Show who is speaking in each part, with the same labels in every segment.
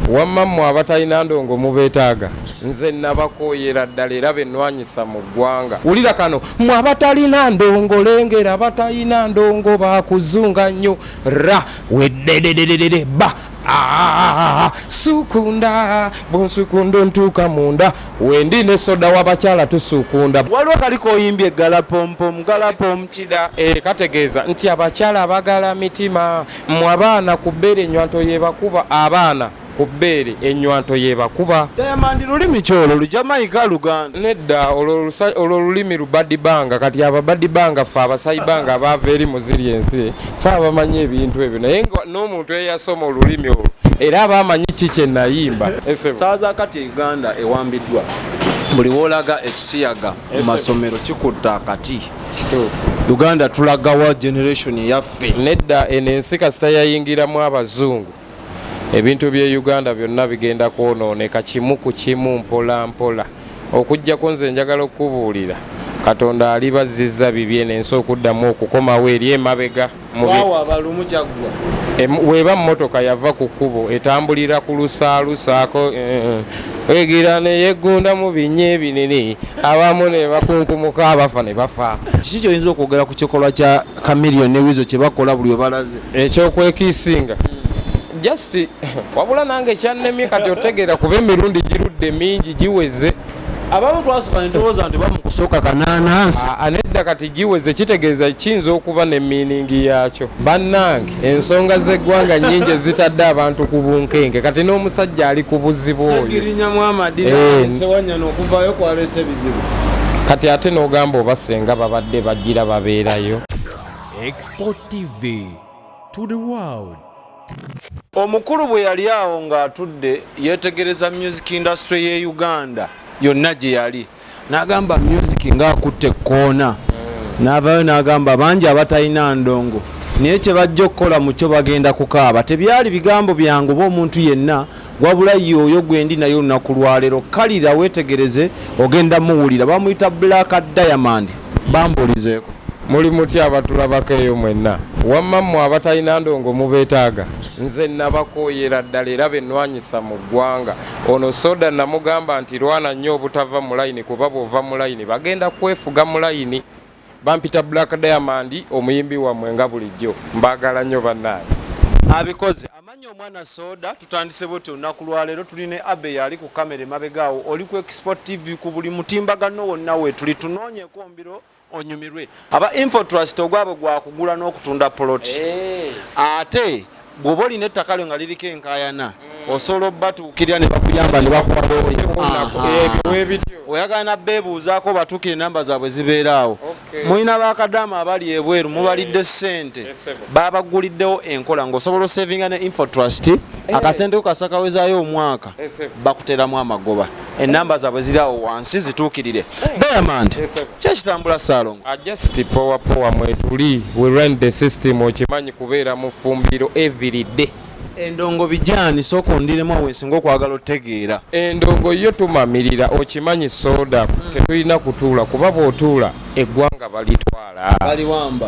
Speaker 1: Wamma abatalina ndongo mubeetaaga nze nabakooyera ddala era bennwanyisa mu ggwanga. Wulira kano mmwe abatalina ndongo lengera abatalina ndongo bakuzunga nnyo ra weddedededede ba sukunda bonsukundo ntuuka munda wendi ne soda w'abakyala tusukunda.
Speaker 2: Waliwo kaliko oyimbye galapompom kida
Speaker 1: kategeeza nti abakyala abagala mitima mmwe abaana ku bbeere ennywanto yebakuba abaana kubbeere ennywanto yebakuba.
Speaker 2: Diamond lulimi kyolo lujamayika Luganda
Speaker 1: nedda olwo lulimi lubadibanga kati ababadibanga ffe abasayibanga abaava eri muziri ensi ffe abamanyi ebintu ebyo naye n'omuntu eyasoma olulimi olwo era abamanyi kiki nayimba.
Speaker 2: Saaza kati Uganda ewambiddwa buli woolaga ekisiyaga mu masomero kikutta akati. Uganda tulagawa generation yaffe
Speaker 1: nedda eno ensi kasita yayingiramu abazungu ebintu bye Uganda byonna bigenda kwonooneka kimu ku kimu mpola mpola. Okujjako nze njagala okubuulira Katonda alibazizza bibye n'ensi okuddamu okukomawo eri emabega weeba mmotoka yava ku kkubo etambulira ku lusaalusaako egira ne yeggunda mu binnya ebinene abamu ne bakunkumuka abafa ne bafa.
Speaker 2: Kiki kyoyinza okwogera ku kikolwa kya Chameleone ne Wizo kye bakola buli we balaze
Speaker 1: ekyokwekiisinga just wabula nange ekyannemye kati otegeera kuba emirundi girudde mingi giweze
Speaker 2: abamu twasooka ne tulowooza nti bamukusooka kanaanansi
Speaker 1: nedda kati giweze kitegeeza kiyinza okuba ne miiningi yaakyo. Bannange ensonga z'eggwanga nnyingi ezitadde abantu ku bunkenge kati n'omusajja ali ku buzibu oyo
Speaker 2: Segirinyamu amadina sewanyana okuvaayo kwaleese ebizibu
Speaker 1: kati ate n'ogamba oba senga babadde bagira babeerayo.
Speaker 3: Export TV to the world.
Speaker 2: Omukulu bwe yali awo ng'atudde yeetegereza music industry ye Uganda yonna gye yali n'agamba music ng'akutte ekkoona n'avaayo n'agamba bangi abatalina ndongo naye kye bajja okukola mu kyo bagenda kukaaba tebyali bigambo byangu oba omuntu yenna wabula ye oyo gwendi naye olunaku lwaleero kalira weetegereze ogenda muwulira bamuyita Black Diamond bambulizeeko.
Speaker 1: Muli mutya abatulabako eyo mwenna wamma mmwe abatalina ndongo mubeetaaga nze nabakooyera ddala era bennwanyisa mu ggwanga. Ono soda namugamba nti lwana nnyo obutava mu layini kuba bw'ova mu layini bagenda kwefuga mu layini. Bampita Black Diamond omuyimbi wammwe nga bulijjo mbaagala nnyo bannaye.
Speaker 2: Abikoze amanyi omwana soda tutandise bwete olunaku lwaleero tuline Abe yali ku kamera emabegaawo oli ku Export TV ku buli mutimbagano wonna we tuli tunoonyeeko mbiro onyumirwe aba Infotrust ogwabwe gwakugula n'okutunda poloti ate bw'oba olina ettaka lyo nga liriko enkaayana osobola obbatuukirira ne bakuyamba ne oyagala nabbeebuuzaako batuukire namba zaabwe zibeeraawo. Mulina bakadaama abali ebweru mubalidde ssente babaguliddewo enkola ng'osobola osevinga ne Infotrust akasente ko kasakawezaayo omwaka bakuteramu amagoba enamba zaabwe ziraawo wansi zituukirire. Diamond kyekitambula Salongo
Speaker 1: just power mwetuli we run the system okimanyi kubeera mu ffumbiro every day.
Speaker 2: Endongo bijani soko ndiremu awesinga okwagala otegeera
Speaker 1: endongo yo tumamirira okimanyi soda tetulina kutuula kuba bw'otuula eggwanga balitwala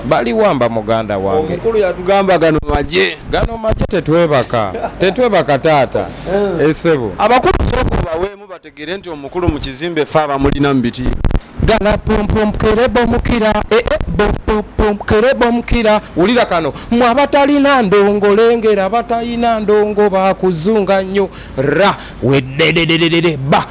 Speaker 1: baliwamba muganda wange.
Speaker 2: Omukulu yatugamba gano maje
Speaker 1: tetwebaka taata esebo
Speaker 2: abakulu soko baweemu bategeere nti omukulu mu kizimbe ffe abamulina mu biti
Speaker 1: gala pompom kerebo mukira pompom kerebo mukira. Wulira kano mmwe abatalina ndongo lengera abatalina ndongo bakuzunga nnyo ra weddedededede ba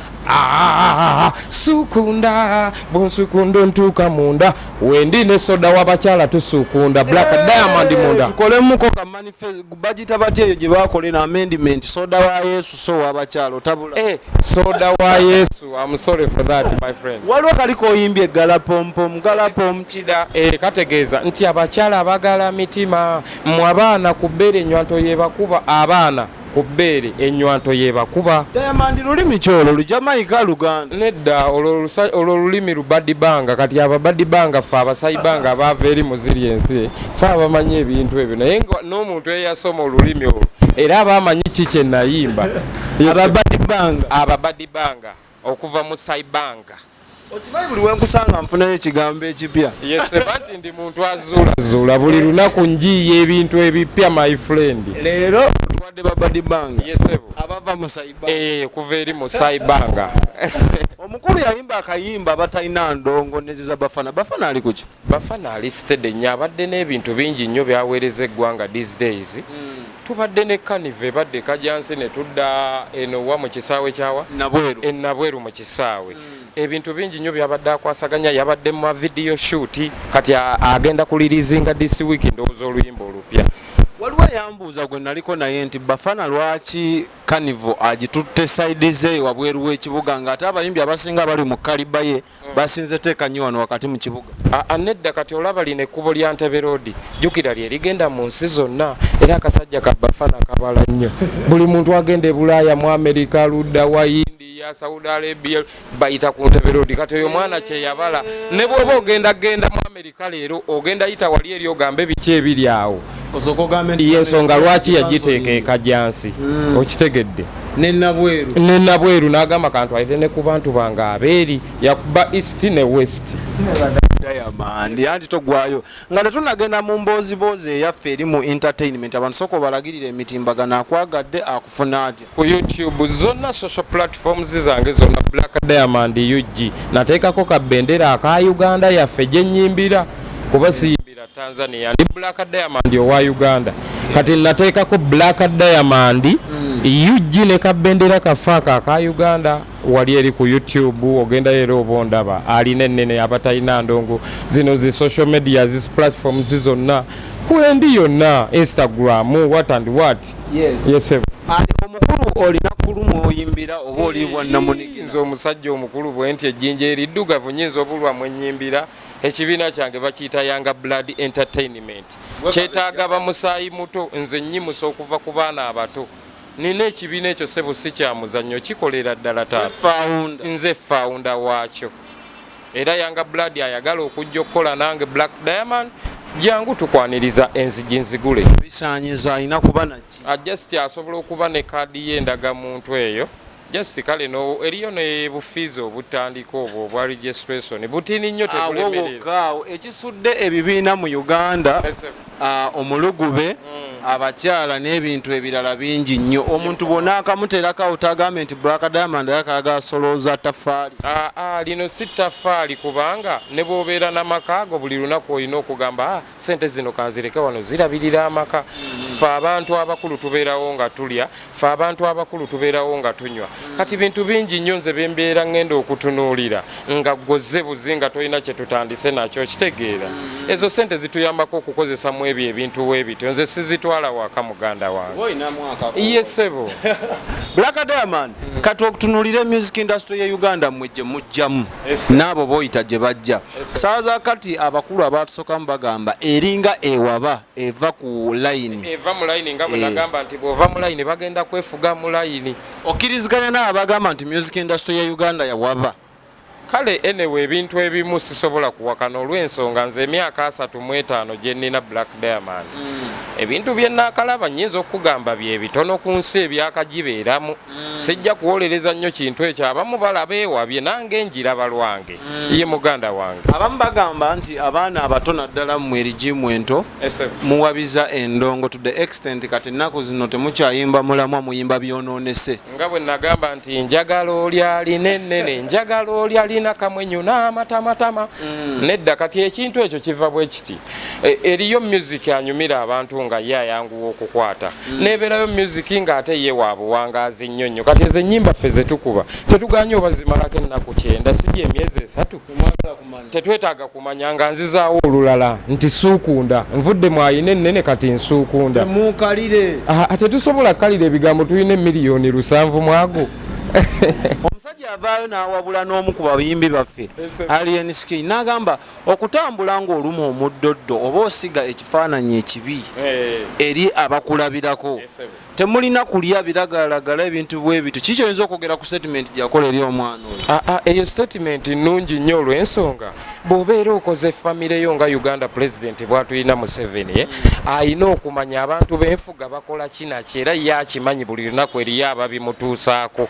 Speaker 1: sukunda bonsukundo ntuuka munda wendi ne soda w'abakyala tusukunda. Black Diamond munda
Speaker 2: tukolemuko ka manifest bagita batya eyo gye bakolera amendment soda wa Yesu so w'abakyala otabula
Speaker 1: soda wa Yesu. I'm sorry for that my friend.
Speaker 2: Waliwo kaliko oyimbye galapompom kida
Speaker 1: kategeeza nti abakyala abagala mitima mmwe abaana ku bbeere ennywanto yebakuba abaana ku bbeere ennywanto yebakuba.
Speaker 2: Diamond lulimi kyolo lujamayika Luganda
Speaker 1: nedda olwo lulimi lubadibanga kati ababadibanga ffe abasayibanga abaava eri muziri ensi ffe abamanyi ebintu ebyo naye n'omuntu eyasoma olulimi olwo era abamanyi kiki nayimba
Speaker 2: ababadibanga
Speaker 1: okuva mu sayibanga
Speaker 2: okimanyi buli wenkusanga nfunayo ekigambo ekipya
Speaker 1: yese bati ndi muntu azuulazuula buli lunaku njiiya ebintu ebipya my friend
Speaker 2: leero tuwadde babadibanga
Speaker 1: yesebo
Speaker 2: abava mu saiba
Speaker 1: kuva eri mu saibanga
Speaker 2: omukulu yayimba akayimba abatalina ndongo neziza bafana ali kuki
Speaker 1: bafana ali steady nnyo abadde n'ebintu bingi nnyo byaweereza eggwanga these days tubadde ne kanive badde kajansi ne tudda eno wa mu kisaawe kyawa nabweru mu kisaawe ebintu bingi nnyo byabadde akwasaganya yabadde mu video shoot kati agenda kulirizinga this week ndowooza oluyimba olupya
Speaker 2: waliwo yambuuza gwe naliko naye nti bafana lwaki kanivo agitutte saidi ze wabweru w'ekibuga ng'ate abayimbi abasinga bali mu kaliba ye basinze teeka nnyo wano wakati mu kibuga
Speaker 1: nedda kati olaba lino ekkubo lya Ntebe Road jjukira lye ligenda mu nsi zonna era akasajja ka bafana kabala nnyo buli muntu agenda e Bulaaya mu Amerika ludda wa India Saudi Arabia bayita ku Ntebe Road kati oyo mwana kye yabala ne bw'oba ogenda mu Amerika leero ogenda yita wali eri ogambe biki ebiri awo yensonga lwaki yagiteeka ekajansi okitegedde nenabweru n'agamba kantu alire ne ku bantu bange abeeri yakuba east ne west
Speaker 2: Diamond anti togwayo nga tetunagenda mu mboozibozi eyaffe eri mu entertainment abantu soko balagirira emitimbagano akwagadde akufuna ati
Speaker 1: ku YouTube zonna social platforms zange zonna Black Diamond UG nateekako kabendera aka Uganda yaffe gye nnyimbira kuba siyimbira Tanzania ndi Black Diamond owa Uganda kati nateekako Black Diamond UG ne kabendera kafaaka aka Uganda wali eri ku YouTube ogenda leero obondaba alina ennene abatalina ndongo zino zi social media zi platforms zonna kwendi yonna Instagram what and what yes
Speaker 2: omukulu olina kulumu oyimbira oba oli bwannamunigi
Speaker 1: nze omusajja omukulu bwe nti ejjinja eriddugavu nyinza obulwa mwenyimbira ekibiina kyange bakiyita Yanga Blood Entertainment kyetaaga bamusaayi muto nze nnyimusa okuva ku baana abato nina ekibiina ekyo sebo si kya muzannyo kikolera ddala taata nze founder waakyo era Yanga Blood ayagala okujja okukola nange Black Diamond jangu tukwaniriza enzigi nzigule
Speaker 2: bisaanyiza alina kuba naki
Speaker 1: just asobola okuba ne kaadi y'endagamuntu eyo just kale no eriyo ne bufiizi obutandika obwo obwa registration butini nnyo tebulemerera
Speaker 2: ekisudde ebibiina mu Uganda omulugube abakyala n'ebintu ebirala bingi nnyo omuntu bonna akamuteerako awutagambye nti Black Diamond yakaga asolooza tafaali
Speaker 1: lino si tafaali kubanga ne bw'obeera n'amakaago buli lunaku olina okugamba sente zino kanzireke wano zirabirira amaka ffe abantu abakulu tubeerawo nga tulya ffe abantu abakulu tubeerawo nga tunywa kati bintu bingi nnyo nze bembeera ngenda okutunuulira nga gozze buzi nga tolina kye tutandise nakyo kitegeera ezo sente zituyambako okukozesa mu ebyo ebintu weebityo nze sizitwala waka muganda wange yesebo
Speaker 2: Black Diamond kati okutunuulira music industry ya Uganda mweje mujjamu n'abo boyita gye bajja saaza kati abakulu abatusookamu bagamba eringa ewaba eva ku layini
Speaker 1: mu layini nga bwe nagamba nti bw'ova mu layini bagenda kwefuga mu layini
Speaker 2: okkiriziganya n'abagamba nti music industry ya Uganda yawaba
Speaker 1: kale enewe ebintu ebimu sisobola kuwakana olw'ensonga nze emyaka 35 gye nnina Black Diamond ebintu bye naakalaba nnyinza okugamba bye bitono ku nsi ebyakagibeeramu sijja kuwolereza nnyo kintu ekyo abamu balaba ewabye nange njiraba lwange ye muganda wange
Speaker 2: abamu bagamba nti abaana abato naddala mmwe erigimu ento muwabiza endongo to the extent kati ennaku zino temukyayimba mulamwa muyimba byonoonese
Speaker 1: nga bwe nagamba nti njagala oli alina ennene njagala oli alina kamwenyu n'amatamatama nedda kati ekintu ekyo kiva bwe kiti eriyo music anyumira abantu nga ye ayanguwa okukwata nebeerayo music ng'ate ye wa buwangaazi nnyo nnyo kati ezo ennyimba ffe ze tukuba tetuganye oba zimalako ennaku 9 sijja emyezi 3 tetwetaaga kumanya nga nzizaawo olulala nti suukunda nvudde mwayina ennene kati nsuukunda tetusobola kkalira ebigambo tulina miliyoni 7 mwago
Speaker 2: omusajja avaayo n'awabula n'omu ku bayimbi baffe Alien Ski n'agamba okutambula ng'oluma omuddoddo oba osiga ekifaananyi ekibi eri abakulabirako temulina kulya biragalalagala ebintu bwe bityo kiki oyinza okwogera ku statement gyakola eri omwana oyo
Speaker 1: eyo statement nnungi nnyo olw'ensonga bw'obeera okoze famire yo nga Uganda President bw'atuyina Museveni ayina okumanya abantu b'enfuga bakola kinaki era ye akimanyi buli lunaku eriyo ababimutuusaako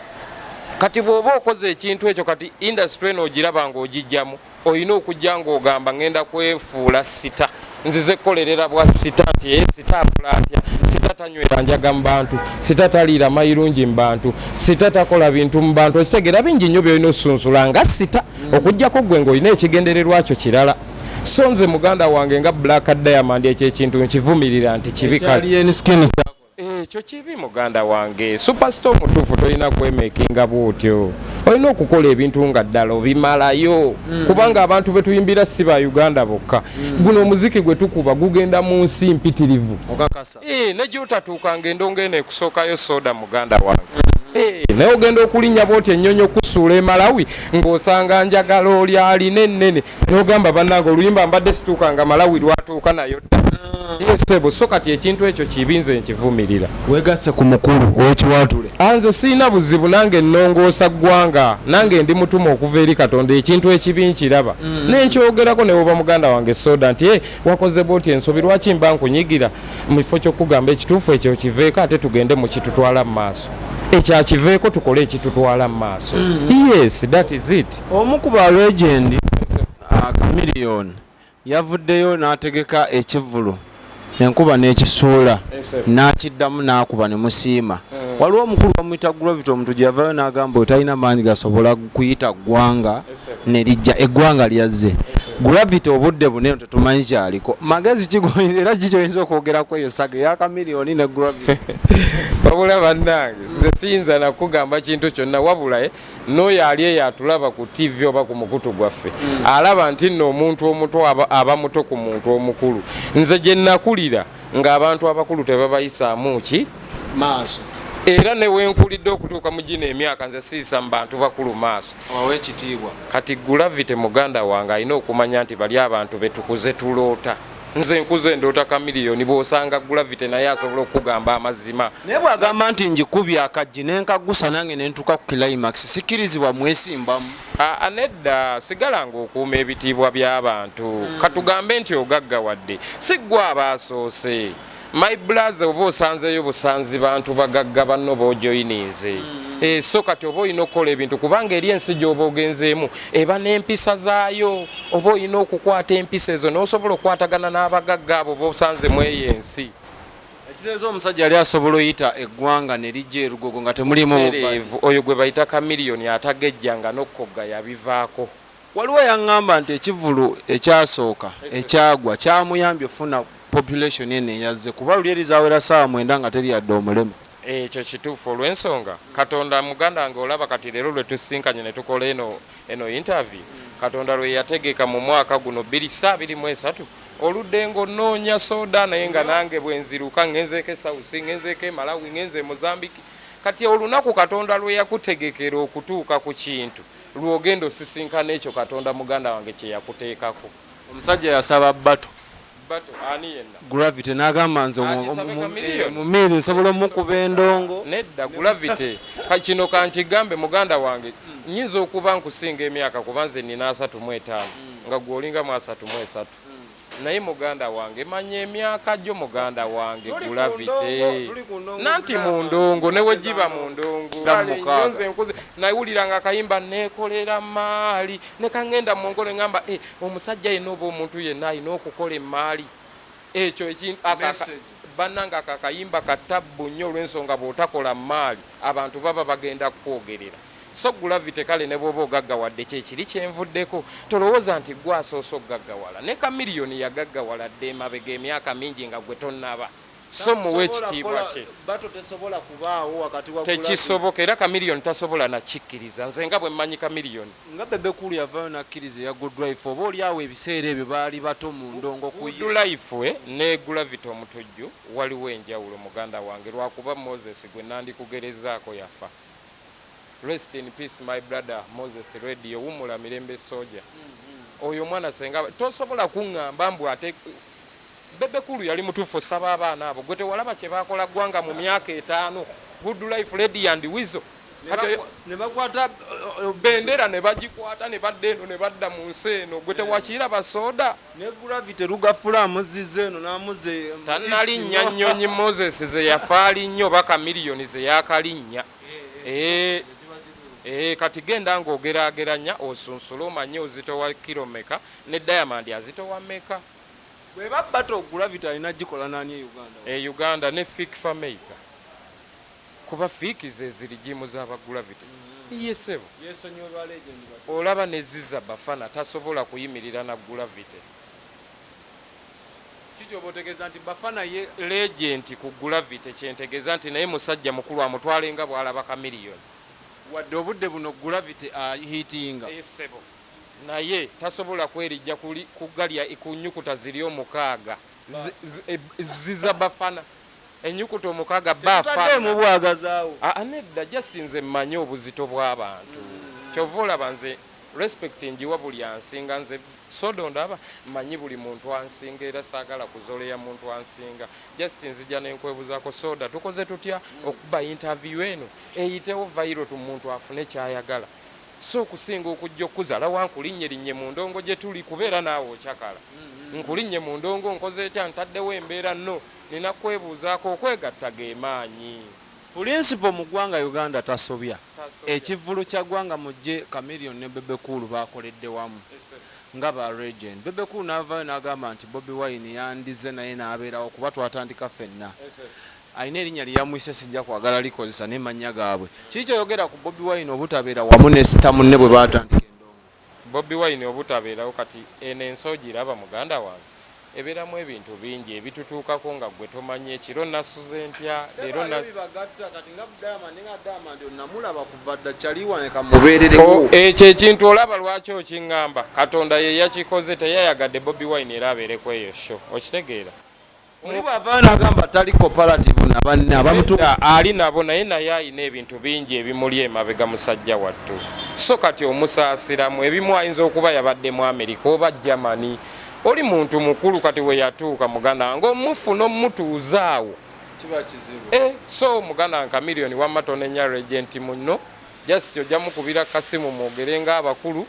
Speaker 1: kati bw'oba okoze ekintu ekyo kati industry eno ogiraba ng'ogijjamu olina okujja ng'ogamba ngenda kwefuula sita nzize kukolerera bwa sita nti sita akola atya sita tanywera njaga mu bantu sita taliira mayirungi mu bantu sita takola bintu mu bantu okitegeera bingi nnyo byolina osunsula nga sita okuggyako gwe ng'olina ekigendererwa kyo kirala so nze muganda wange nga Black Diamond ekyo ekintu nkivumirira nti kibi kali ekyo kibi muganda wange superstar omutuufu tolina kwemakinga bwotyo olina okukola ebintu nga ddala obimalayo kubanga abantu betuyimbira si ba Uganda bokka guno omuziki gwe tukuba gugenda mu nsi mpitirivu ne gyotatuuka ng'endongo eno ekusookayo soda muganda wange naye ogenda okulinnya bwoti ennyonyi okusuula e Malawi ng'osanga njagala oli alina ennene n'ogamba bannange oluyimba mbadde situuka nga Malawi lwatuuka nayo dda sebo so kati ekintu ekyo kibinze nkivumirira
Speaker 2: wegasse ku mukulu ow'ekiwaatule
Speaker 1: anze siina buzibu nange nnongoosa ggwanga nange ndi mutuma okuva eri Katonda ekintu ekibi nkiraba nenkyogerako ne woba muganda wange soda nti wakoze bwoti ensobi lwaki mba nkunyigira mu kifo ky'okugamba ekituufu ekyo kiveeko ate tugende mu kitutwala mu maaso ekyakiveeko tukole ekitutwala mu maaso yes that is it
Speaker 2: omu ku ba legend Chameleone yavuddeyo n'ategeka ekivulu enkuba n'ekisuula n'akiddamu n'akuba ne musiima waliwo omukulu bamuyita Gravity omuntu gye yavayo n'agamba otalina maanyi gasobola kuyita ggwanga ne lijja eggwanga lyazze Gravity obudde buneno tetumanyi kyaliko magezi era kikyoyinza okwogerako eyo saga ya Chameleone ne Gravity
Speaker 1: wabula bannange nze siyinza nakugamba kintu kyonna wabula n'oyo ali eyo atulaba ku TV oba ku mukutu gwaffe alaba nti nno omuntu omuto aba muto ku muntu omukulu nze gye nakulira ng'abantu abakulu tebabayisaamu ki
Speaker 2: maaso
Speaker 1: era ne wenkulidde okutuuka mu gino emyaka nze siisa mu bantu bakulu maaso
Speaker 2: ow'ekitiibwa
Speaker 1: kati Gravity muganda wange alina okumanya nti bali abantu betukuze tuloota nze nkuze ndoota Chameleone bw'osanga Gravity naye asobola okugamba amazima
Speaker 2: naye bw'agamba nti njikubye akajji nenkagusa nange nentuuka ku climax sikirizibwa mwesimbamu
Speaker 1: nedda sigala ng'okuuma ebitiibwa by'abantu katugambe nti ogaggawadde si ggwe abaasoose my brother oba osanzeyo busanzi bantu bagagga banno b'ojoyininze so kati oba olina okukola ebintu kubanga eri ensi gy'oba ogenzeemu eba n'empisa zaayo oba olina okukwata empisa ezo n'osobola okukwatagana n'abagagga abo b'osanze mu eyo ensi
Speaker 2: ekitegeeza omusajja yali asobola oyita eggwanga ne lijja erugogo nga temulimu
Speaker 1: oyo gwe bayita Chameleone atagejjanga n'okkoga yabivaako
Speaker 2: waliwo yaŋŋamba nti ekivulu ekyasooka ekyagwa kyamuyambye ofuna population eno eyazze kuba luli erizawera ssaawa 9 nga teri yadde omulema
Speaker 1: ekyo kituufu olw'ensonga Katonda muganda wange olaba kati leero lwe tusinkanye ne tukola eno interview Katonda lwe yategeka mu mwaka guno 2023 oludde ng'onnoonya soda naye nga nange bwe nziruka ngenzeeko South ngenzeeko Malawi ngenze Mozambique kati olunaku Katonda lwe yakutegekera okutuuka ku kintu lwogenda osisinkana ekyo Katonda muganda wange kye yakuteekako
Speaker 2: omusajja yasaba bato
Speaker 1: ani yenna
Speaker 2: Gravity n'agamba nze mumiri nsobola omukuba endongo
Speaker 1: nedda Gravity kino kankigambe muganda wange nyinza okuba nkusinga emyaka kuba nze nina 35 nga gwe olinga mu 33 naye muganda wange manya emyaka gyo muganda wange Gravity nanti mu ndongo ne wegiba mu ndongo nze nkuze nawuliranga akayimba nekolera maali ne kangenda mu nkole ngamba omusajja yenna oba omuntu yenna alina okukola emaali ekyo bannanga akakayimba katabbu nnyo olw'ensonga bw'otakola maali abantu baba bagenda kukwogerera so Gravity kale ne bwoba ogaggawadde kyekiri kyenvuddeko tolowooza nti gwe asoose okugaggawala ne Chameleone yagaggawala dde emabega emyaka mingi nga gwe tonnaba so muwe ekitiibwa kye tekisoboka era Chameleone tasobola nakikkiriza nze nga bwe mmanyi Chameleone
Speaker 2: nga bebekulu yavaayo nakkiriza eya Good Life oba oliawo ebiseera ebyo baali bato mu ndongo
Speaker 1: Good Life ne Gravity omutujju waliwo enjawulo muganda wange lwakuba Moses gwe nandikugerezaako yafa rest in peace my brother Moses Radio wumula mirembe soja oyo mwana senga tosobola kuŋŋamba mbu ate bebekulu yali mutuufu osaba abaana abo gwe tewalaba kye baakola ggwanga mu myaka 5 Good Life Lady and Wizo
Speaker 2: ne bakwata
Speaker 1: bendera ne bagikwata ne badda eno ne badda mu nsi eno gwe tewakiraba soda
Speaker 2: ne Gravity lugafula amuzizza eno n'amuze
Speaker 1: tannalinnya nnyonyi Moses ze yafaali nnyo ba Chameleone ze yakalinnya kati genda ng'ogeraageranya osunsula omanye ozitowa kilomeka ne Diamond azitowa meka.
Speaker 2: Bwe babbato Gravity alina gikola nani e Uganda?
Speaker 1: Uganda ne Fik Fameka. Kuba Fik ze ziri jimu z'aba Gravity. Yesebo.
Speaker 2: Yesonyoba legend.
Speaker 1: Olaba ne Ziza Bafana tasobola kuyimirira na Gravity.
Speaker 2: Kicho botegeza nti Bafana ye
Speaker 1: legend ku Gravity kyentegeza nti naye musajja mukulu amutwale nga bwalaba kamiliyoni.
Speaker 2: Wadde obudde buno Gravity hitinga.
Speaker 1: Yesebo. Naye tasobola kwerijja kugalya ikunyukuta ziri omukaaga. Ziza Bafana. Enyukuta omukaaga Bafana.
Speaker 2: Mu bwagazaawo.
Speaker 1: Anedda just nze mmanyi obuzito bw'abantu. Kyovola banze respect njiwa buli ansinga nze sodo ndaba manyi buli muntu ansinga era saagala kuzoleya muntu ansinga just nzija nenkwebuzaako soda tukoze tutya okuba interview eno eyitewo viral tu muntu afune kyayagala so kusinga okujja okuzala wankulinnye mu ndongo gye tuli kubeera naawe okyakala nkulinnye mu ndongo nkoze ekya ntaddewo embeera nno nina kwebuuzaako okwegatta geemaanyi.
Speaker 2: Principal mu ggwanga Uganda tasobya. Ekivulu kya ggwanga mujje Chameleon ne Bebe Cool bakoledde wamu. Nga ba legend. Bebe Cool n'avaayo n'agamba nti Bobi Wine yandize naye n'abeerawo kuba twatandika ffenna. Alina erinnya lyamwise sijja kwagala likozesa n'emanya gaabwe. Kiki kyoyogera ku Bobi Wine obutabeera wamu ne sita munne bwe baatandika endongo?
Speaker 1: Bobi Wine obutabeerawo kati eno ensoogi iraba muganda wange. Eberamu ebintu bingi ebitutuukako nga gwe tomanyi ekiro nasuze ntya leero ekyo ekintu olaba lwaki okiŋŋamba Katonda ye yakikoze teyayagadde Bobi Wine era abeereko eyo sho okitegeera
Speaker 2: oli bw'avaayo n'agamba tali cooperative na banne abamutuka
Speaker 1: ali nabo naye ayina ebintu bingi ebimuli emabega musajja wattu so kati omusaasiramu ebimu ayinza okuba yabadde mu Amerika oba Germany. Oli muntu mukulu kati we yatuuka muganda ng'omufu n'omutuuzaawo
Speaker 2: kiba kizibu.
Speaker 1: So muganda Chameleon wamma tonenya regent muno just ojja mukubira kasimu mwogere ng'abakulu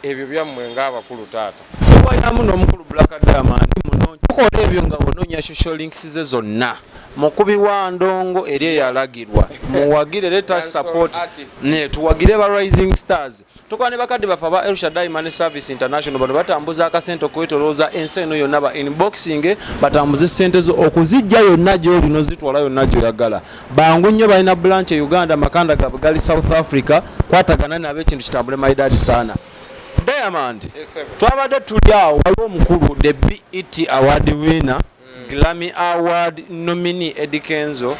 Speaker 1: ebyo byammwe ng'abakulu taata.
Speaker 2: Wayamu n'omukulu Black Diamond muno tukola ebyo nga onoonya social links ze zonna mukubi wa ndongo eri eyalagirwa muwagire leta support ne tuwagire ba rising stars tukwane bakadde bafa ba El Shaddai Money Service International bano batambuza akasente okwetolooza ensi eno yonna ba inboxing batambuze sente zo okuzijja yonna gy'oli nozitwala yonna gy'oyagala bangu nnyo balina branch e Uganda makanda gabugali South Africa kwatagana nabe ekintu kitambule maidadi sana. Diamond twabadde tuli awo waliwo omukulu the BET award winner Grammy Award nominee Eddie Kenzo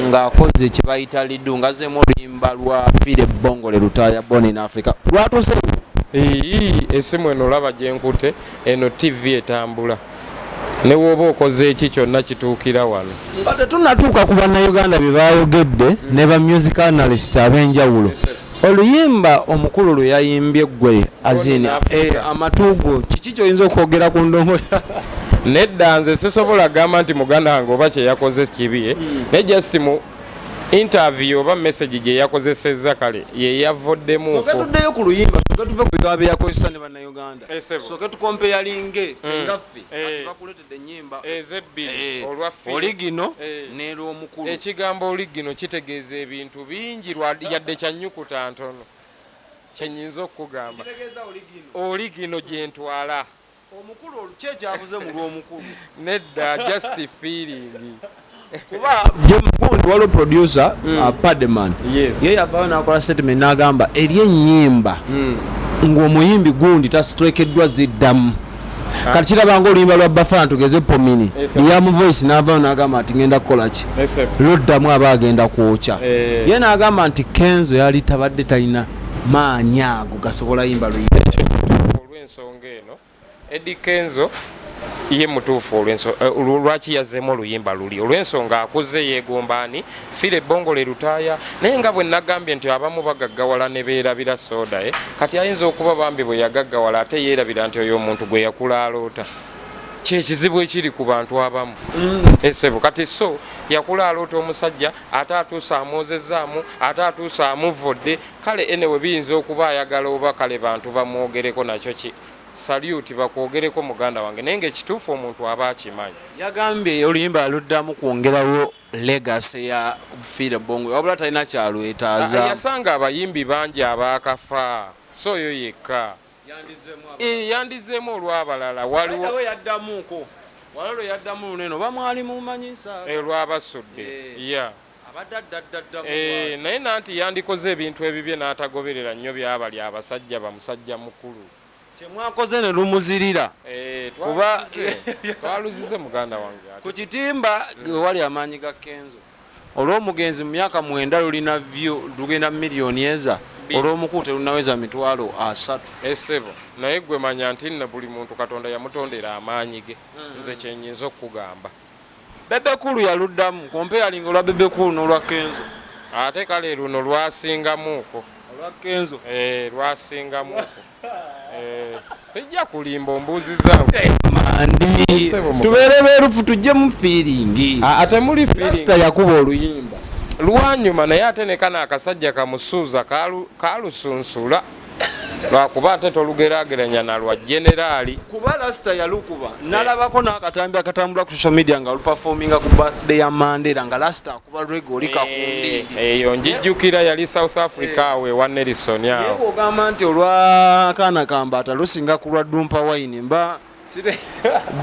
Speaker 2: ng'akoze ekibayita liddu ngazemu oluyimba lwa Fire Bongole Lutaaya Born in Africa lwatuse
Speaker 1: esimu eno olaba gye nkute eno TV etambula ne woba okoze eki kyonna kituukira wano
Speaker 2: nga tetunnatuuka ku bannayuganda bye baayogedde ne ba music analyst ab'enjawulo oluyimba omukulu lwe yayimbye ggwe azini amatuugo kiki kyoyinza okwogera ku ndongo
Speaker 1: nedda nze sisobola gamba nti muganda wange oba kyeyakoze kibi naye just mu interview oba message gye yakozesezza kale ye yavoddemu
Speaker 2: soke tuddeyo ku luyimba soke tuve ku bikaba bye yakozesa ne bannayuganda soke tukompeyalinge fengaffe kati bakuletedde ennyimba
Speaker 1: ezebbiri olwa
Speaker 2: oligino n'erw'omukulu
Speaker 1: ekigambo oligino kitegeeza ebintu bingi yadde kyanyukuta ntono kyenyinza okukugamba oligino gye ntwala
Speaker 2: omukulu olukyekyaavuze mu lw'omukulu
Speaker 1: nedda just feeling
Speaker 2: kuba gundi waliwo producer Padman ye yavaayo n'akola statement n'agamba eri ennyimba ng'omuyimbi gundi tasitrekeddwa ziddamu kati kirabanga oluyimba lwa Bafana tugeze pomini yamu voice n'avaayo n'agamba nti ngenda kukola ki lwoddamu aba agenda kwokya ye n'agamba nti Kenzo yali tabadde talina maanyi ago gasobola yimba luyimba
Speaker 1: olw'ensonga eno Eddie Kenzo ye mutuufu lwaki yazzeemu oluyimba luli olw'ensonga akuze yeegombaani Fire Bongole Lutaaya naye nga bwe nagambye nti abamu bagaggawala ne beerabira soda kati ayinza okuba bambi bwe yagaggawala ate yeerabira nti oyo omuntu gwe yakula aloota kyekizibu ekiri ku bantu abamu esebo kati so yakula aloota omusajja ate atuusa amwozezzaamu ate atuusa amuvodde kale enewe biyinza okuba ayagala oba kale bantu bamwogereko nakyo ki salute bakwogereko muganda wange naye ng'ekituufu omuntu aba akimanyi
Speaker 2: yagambye oluyimba aluddamu kwongerawo legacy ya Fire Bongo wabula talina kyalwetaaza.
Speaker 1: Yasanga abayimbi bangi abaakafa so oyo yekka yandizeemu olw'abalala waliwo
Speaker 2: yaddamuuko walalo yaddamu neno bamwali mumanyisa
Speaker 1: lwabasudde naye nanti yandikoze ebintu ebibye n'atagoberera nnyo byabali abasajja bamusajja mukulu
Speaker 2: kyemwakoze ne lumuzirira kuba
Speaker 1: twaluzize muganda wange
Speaker 2: ku kitimba wali amaanyi ga Kenzo olw'omugenzi mu myaka 9 lulina view lugenda miliyoni eza olw'omukulu telunaweza mitwalo 3
Speaker 1: esebo naye gwe manya nti na buli muntu Katonda yamutondera amaanyi ge nze kyenyinza okugamba
Speaker 2: Bebekulu yaluddamu comparing olwa Bebekulu n'olwa Kenzo
Speaker 1: ate kale luno lwasingamuuko
Speaker 2: olwa Kenzo
Speaker 1: lwasingamuuko sijja kulimba ombuuzi zangu
Speaker 2: tubeere beerufu tujje mu feeling
Speaker 1: ate muli
Speaker 2: feeling yakuba oluyimba
Speaker 1: lwanyuma naye ate ne kana akasajja kamusuuza kalusunsula lwakuba ate tolugeraageranya na lwa generaali
Speaker 2: kuba lasita yalukuba nalabako n'akatambi akatambula ku social media nga luperforminga ku birthday ya Mandela nga lasita akuba rego likakundi
Speaker 1: eyo njijjukira yali South Africa awe wa Nelson awo
Speaker 2: yewe ogamba nti olwakaana kambata lusinga ku lwa Dumpa Wine mba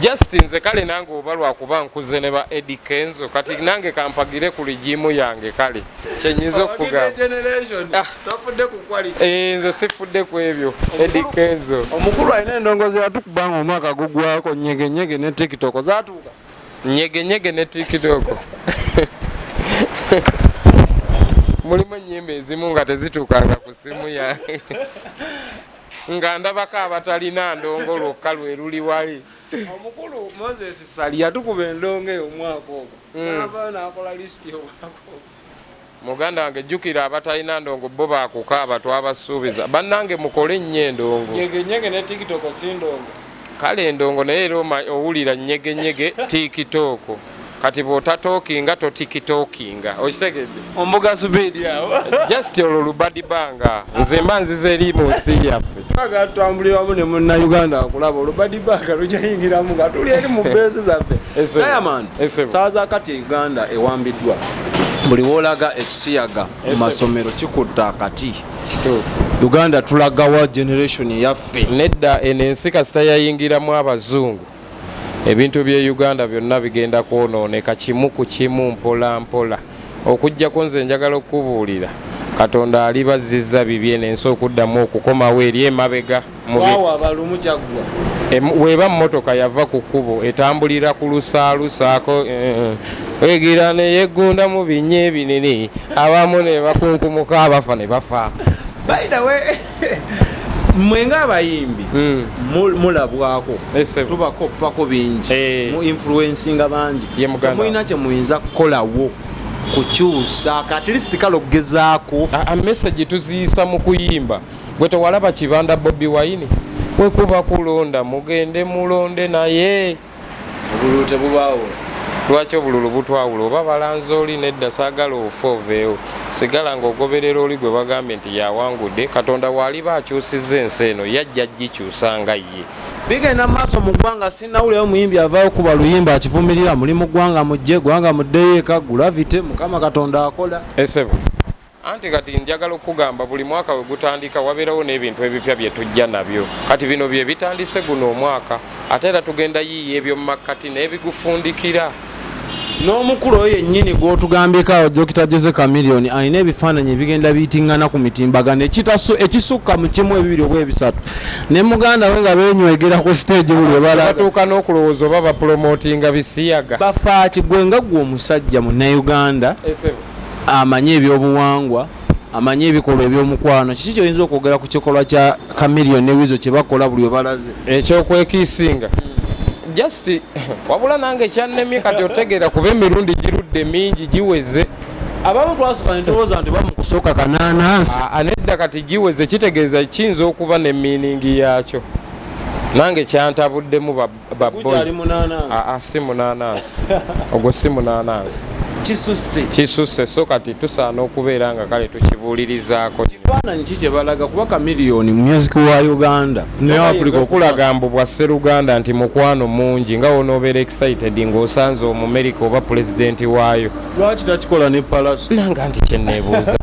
Speaker 1: Justin nze kale nange oba lwakuba nkuze ne ba Eddie Kenzo kati nange kampagire ku ligimu yange kale kyenyiza okugamba nze sifudde ku ebyo Eddie Kenzo
Speaker 2: omukulu alina endongozi yatukubanga omwaka gugwako nyegenyege ne TikTok zaatuuka
Speaker 1: nyegenyege ne TikTok mulimu ennyimba ezimu nga tezituukanga ku simu yange nga ndabako abatalina ndongo lwokka lwe luli wali
Speaker 2: omukulu Moses Sali yatukuba endongo eyo omwaka ogwo n'avaayo n'akola lisiti y'omwaka ogwo
Speaker 1: muganda wange jjukira abatalina ndongo bo bakukaaba twabasuubiza bannange mukole nnyo endongo
Speaker 2: nyegenyege ne TikTok si ndongo
Speaker 1: kale endongo naye era owulira nyegenyege TikTok kati bw'otatookinga totikitookinga okitegedde
Speaker 2: ombuga subiidi awo
Speaker 1: just olwo lubadibanga nze mba nziza eri mu nsi yaffe
Speaker 2: aga tutambulira wamu ne munnayuganda akulaba olubadibanga lukyayingiramu nga tuli eri mu beesi zaffe Herman saaza kati Uganda ewambiddwa buli woolaga ekisiyaga mu masomero kikutta akati Uganda tulagawa generation yaffe
Speaker 1: nedda eno ensi kasita yayingiramu abazungu ebintu bye Uganda byonna bigenda kwonooneka kimu ku kimu mpola mpola okujjako nze njagala okubuulira Katonda alibazizza bibye n'ensi okuddamu okukomawo eri emabega weeba mmotoka yava ku kkubo etambulira ku lusaalusaako egira ne yeggunda mu binnya ebinene abamu ne bakunkumuka abafa ne bafa
Speaker 2: by the way mwenga abayimbi mulabwako tubakoppako bingi mu influencinga bangi temulina kye muyinza kukolawo kukyusa at least kale okugezaako
Speaker 1: message tuziyisa mu kuyimba gwe tewalaba kibanda Bobi Wine wekuba kulonda mugende mulonde naye
Speaker 2: obululu tebubaawo
Speaker 1: lwaki obululu butwawula oba balanze oli nedda saagala ofooveewo sigala ng'ogoberera oli gwe bagambye nti yawangudde Katonda waaliba akyusizza ensi eno yajja gikyusanga ye
Speaker 2: bigenda maaso mu ggwanga sinnawulirayo muyimbi avaayo kuba luyimba akivumirira muli mu ggwanga mujje gwanga muddeyo eka gulavite Mukama Katonda akola
Speaker 1: esebo anti kati njagala okugamba buli mwaka we gutandika wabeerawo n'ebintu ebipya bye tujja nabyo kati bino bye bitandise guno omwaka ate era tugenda yiiya ebyo mu makkati n'ebigufundikira
Speaker 2: n'omukulu oyo yennyini gw'otugambyeko Dr. Jose Chameleone alina ebifaananyi ebigenda biyitingana ku mitimbagano ekisukka mu kimu ebibiri oba ebisatu ne muganda we nga beenywegera ku stage buli
Speaker 1: batuuka n'okulowooza oba bapromotinga bisiyaga
Speaker 2: bafa kigwe nga gwe omusajja munnayuganda amanye ebyobuwangwa amanye ebikolwa ebyomukwano kiki kyoyinza okwogera ku kikolwa kya Chameleone ne Wizo kye bakola buli we balaze
Speaker 1: ekyokwekiisinga just wabula nange ekyannemye kati otegeera kuba emirundi girudde mingi giweze
Speaker 2: abamu twasooka ne tulowooza nti bamukusooka kanaanansi
Speaker 1: nedda kati giweze kitegeeza kiyinza okuba ne miiningi yaakyo nange kyantabuddemu
Speaker 2: baboyi
Speaker 1: si munaanansi ogwo si munaanansi
Speaker 2: kisusse
Speaker 1: so kati tusaana okubeera nga kale tukibuulirizaako.
Speaker 2: Kifaananyi ki kye balaga kuba kamiliyoni mu music wa Uganda ne Africa
Speaker 1: okulaga mbu bwa Sseruganda nti mukwano mungi nga onoobeera excited ng'osanze Omumerika oba pulezidenti waayo.
Speaker 2: Lwaki takikola ne Palaso?
Speaker 1: Nanga nti kyenneebuuza.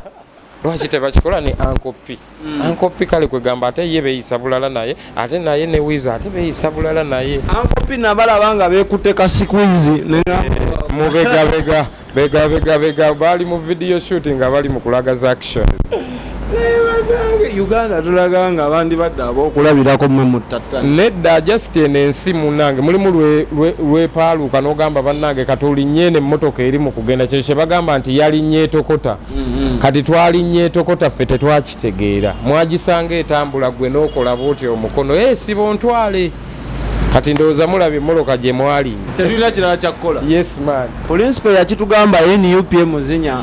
Speaker 1: Lwaki tebakikola ne Ankopi? Ankopi kale kwegamba ate ye beeyisa bulala naye ate naye ne Wizo ate beeyisa bulala naye.
Speaker 2: Ankopi nabalaba nga beekutte kasikwizi
Speaker 1: bega baali mu video shooting nga bali mu kulaga za actions.
Speaker 2: Uganda tulaga nga abandi badde ab'okulabirako mmwe muttattana.
Speaker 1: Nedda just eno ensi munnange mulimu lwepaaluuka n'ogamba bannange kati olinnye eno emmotoka eri mu kugenda kyo kye bagamba nti yalinnye etokota. Kati twalinnye etokota ffe tetwakitegeera. Mwagisanga etambula gwe n'okola bw'oti omukono siba ontwale. Kati ndowooza mulaba emmoloka gye mwalinnye.
Speaker 2: Tetulina kirala kyakukola.
Speaker 1: Yes man.
Speaker 2: Principal yakitugamba NUP muzinya.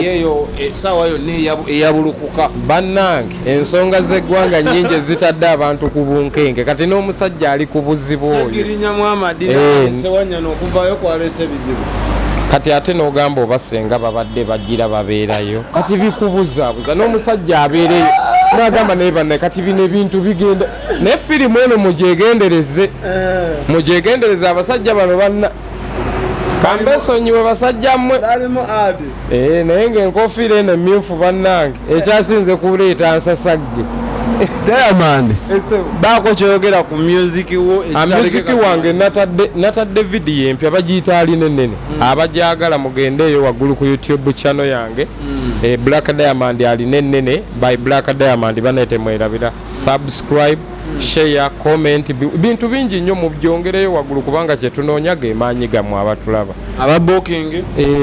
Speaker 2: Eyo saawa yonna eyabulukuka.
Speaker 1: Bannange ensonga z'eggwanga nnyingi ezitadde abantu ku bunkenge kati n'omusajja ali ku buzibu oyo.
Speaker 2: Segirinyamu amadini sewanyana okuvaayo kwaleese bizibu.
Speaker 1: Kati ate n'ogamba oba senga babadde bagira babeerayo kati bikubuzaabuza n'omusajja abeereyo n'agamba naye bannaye kati bino ebintu bigenda naye firimu eno mugyegendereze abasajja bano banna kambesonyiwe basajja mmwe naye ng'enkofiira eno emmyufu bannange ekyasinze kuleeta nsasagge.
Speaker 2: Diamond baako kyogera ku music wo
Speaker 1: musiki wange natadde vidiyo empya bagiyita aline ennene abagyagala mugendeeyo waggulu ku YouTube channel yange Black Diamond aline ennene by Black Diamond baneete mwerabira subscribe share comment bintu bingi nnyo mubyongereyo waggulu kubanga kyetunoonya ge maanyi gammwe abatulaba.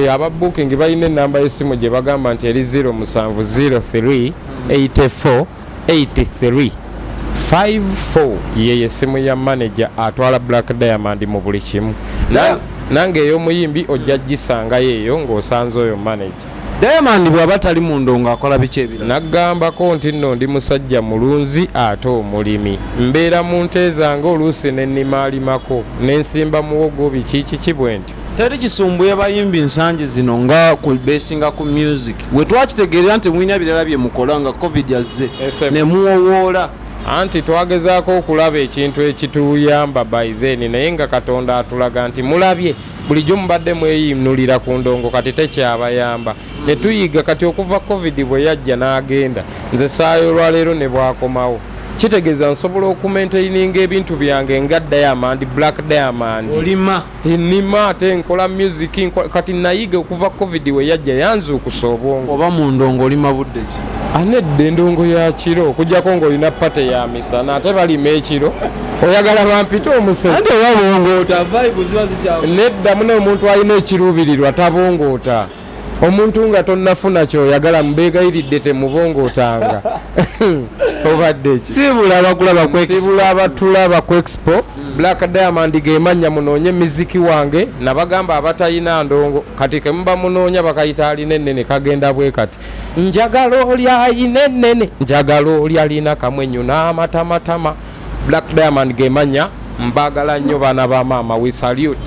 Speaker 1: Ababooking balina ennamba y'essimu gye bagamba nti eri 0703 84 83 54 ye yessimu ya manager atwala Black Diamond mu buli kimu. Nange ey'omuyimbi ojja gisangayo eyo ng'osanze oyo manager.
Speaker 2: Diamond bw'aba tali mu ndongo akola biki ebirala?
Speaker 1: Naggambako nti nno ndi musajja mulunzi ate omulimi. Mbeera mu nte zange oluusi ne nnimaalimako ne nsimba muwogo biki bwe ntyo.
Speaker 2: Teri kisumbuye bayimbi nsangi zino nga ku besinga ku music. We twakitegeera nti mwina birala bye mukola nga COVID yazze ne muwowoola.
Speaker 1: Anti twagezaako okulaba ekintu ekituyamba by then naye nga Katonda atulaga nti mulabye bulijjo mubadde mweyinulira ku ndongo kati tekyabayamba. Ne tuyiga kati okuva COVID bwe yajja n'agenda nze saayo olwaleero ne bwakomawo. Kitegeeza nsobola okumaintaininga ebintu byange nga Diamond Black Diamond nima ate nkola music kati nayiga okuva COVID we yajja yanzuukusa obwongo.
Speaker 2: Oba mu ndongo olima budde ki?
Speaker 1: Anedda endongo ya kiro okujjako ng'olina pate ya misana ate balima ekiro oyagala bampite omusajja
Speaker 2: ate wabongoota vibe ziba zikyawo.
Speaker 1: Nedda mune omuntu alina ekiruubirirwa tabongoota. Omuntu nga tonnafuna kyoyagala mubeegayiridde temubongootanga. Obadde sibula abatulaba ku expo Black Diamond ge mannya munoonye miziki wange nabagamba abatayina ndongo kati ke muba munoonya bakayita alina ennene kagenda bwe kati njagala oli ayina ennene njagala oli alina kamwenyu n'amatamatama. Black Diamond ge mannya mbagala nnyo baana ba maama we salute.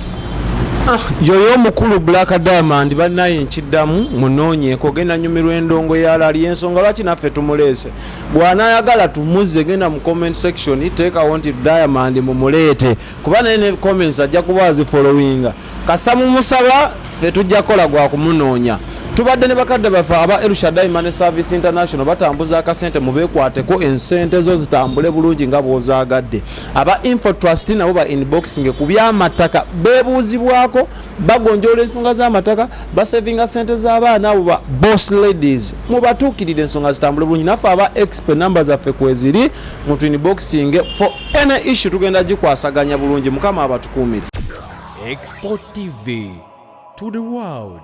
Speaker 2: Yoyo mukulu Black Diamond bannaye nkiddamu munoonyeeko genda nyumirwa endongo yalali ensonga lwaki naffe tumuleese bw'anaayagala tumuzze genda mu comment section teekawo nti Diamond mumuleete kuba naye ne comments ajja kuba azifollowinga kasa mumusaba ffe tujja kola gwa kumunoonya. Tubadde ne bakadde baffe aba Elshadai Money Service International batambuza akasente mubeekwateko ensente zo zitambule bulungi nga bw'ozaagadde. Aba Info Trust nabo ba inboxing ku by'amataka beebuuzibwako bagonjoola ensonga z'amataka basevinga sente z'abaana abo ba boss ladies mubatuukirire ensonga zitambule bulungi. Naffe aba expert number zaffe kweziri muntu inboxing for any issue tugenda gikwasaganya bulungi. Mukama abatukuumire.
Speaker 3: Export TV to the world.